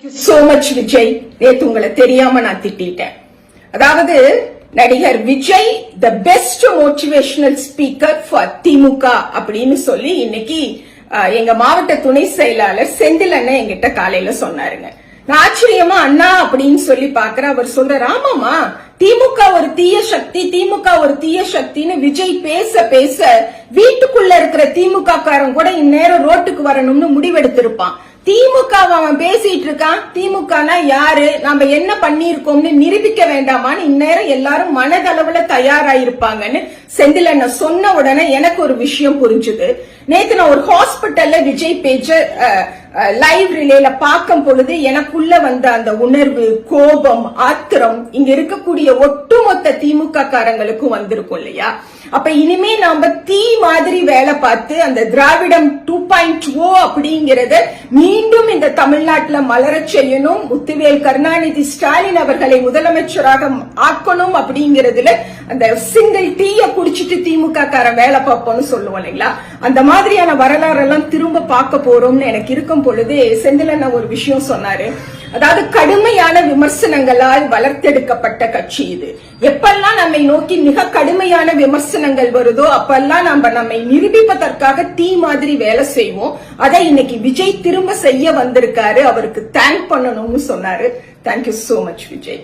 so much Vijay. நேத்து உங்களை தெரியாம நான் திட்டிட்டேன். அதாவது நடிகர் Vijay the best motivational speaker for DMK அப்படின்னு சொல்லி இன்னைக்கு எங்க மாவட்ட துணை செயலாளர் செந்தில் அண்ணன் என்கிட்ட காலையில சொன்னாருங்க. நான் ஆச்சரியமா அண்ணா அப்படின்னு சொல்லி பாக்குறேன். அவர் சொல்றாரு, ஆமாமா திமுக ஒரு தீய சக்தி, திமுக ஒரு தீய சக்தின்னு விஜய் பேச பேச வீட்டுக்குள்ள இருக்கிற திமுக காரன் கூட இந்நேரம் ரோட்டுக்கு வரணும்னு முடிவெடுத்திருப்பான். திமுக அவன் பேசிட்டு இருக்கான். திமுகனா யாரு, நாம என்ன பண்ணிருக்கோம்னு நிரூபிக்க வேண்டாமான்னு இந்நேரம் எல்லாரும் மனதளவுல தயாராயிருப்பாங்கன்னு செந்தில் அண்ணன் சொன்ன உடனே எனக்கு ஒரு விஷயம் புரிஞ்சுது. நேத்து நான் ஒரு ஹாஸ்பிட்டல்ல விஜய் பேஜ லைவ் ரிலேல பார்க்கும் பொழுது எனக்குள்ள வந்த அந்த உணர்வு, கோபம், ஆத்திரம் இங்க இருக்கக்கூடிய ஒட்டுமொத்த திமுக காரங்களுக்கும் வந்திருக்கும் இல்லையா? அப்ப இனிமே நாம தீ மாதிரி வேலை பார்த்து அந்த திராவிடம் 2.0 அப்படிங்கறத மீண்டும் இந்த தமிழ்நாட்டுல மலரச் செய்யணும். முத்துவேல் கருணாநிதி ஸ்டாலின் அவர்களை முதலமைச்சராக ஆக்கணும் அப்படிங்கறதுல அந்த சிங்கிள் டீய குடிச்சிட்டு திமுக காரன் வேலை பார்ப்போம்னு சொல்லுவோம் இல்லைங்களா? அந்த மாதிரியான வரலாறு எல்லாம் திரும்ப பார்க்க போறோம்னு எனக்கு இருக்கும் பொழுது செந்திலன் ஒரு விஷயம் சொன்னாரு. அதாவது கடுமையான விமர்சனங்களால் வளர்த்தெடுக்கப்பட்ட கட்சி இது. எப்பெல்லாம் நம்மை நோக்கி மிக கடுமையான விமர்சனங்கள் வருதோ அப்பெல்லாம் நம்மை நிரூபிப்பதற்காக தீ மாதிரி வேலை செய்வோம். அதை இன்னைக்கு விஜய் திரும்ப செய்ய வந்திருக்காரு. அவருக்கு தேங்க் பண்ணணும்னு சொன்னாரு. Thank you so much Vijay.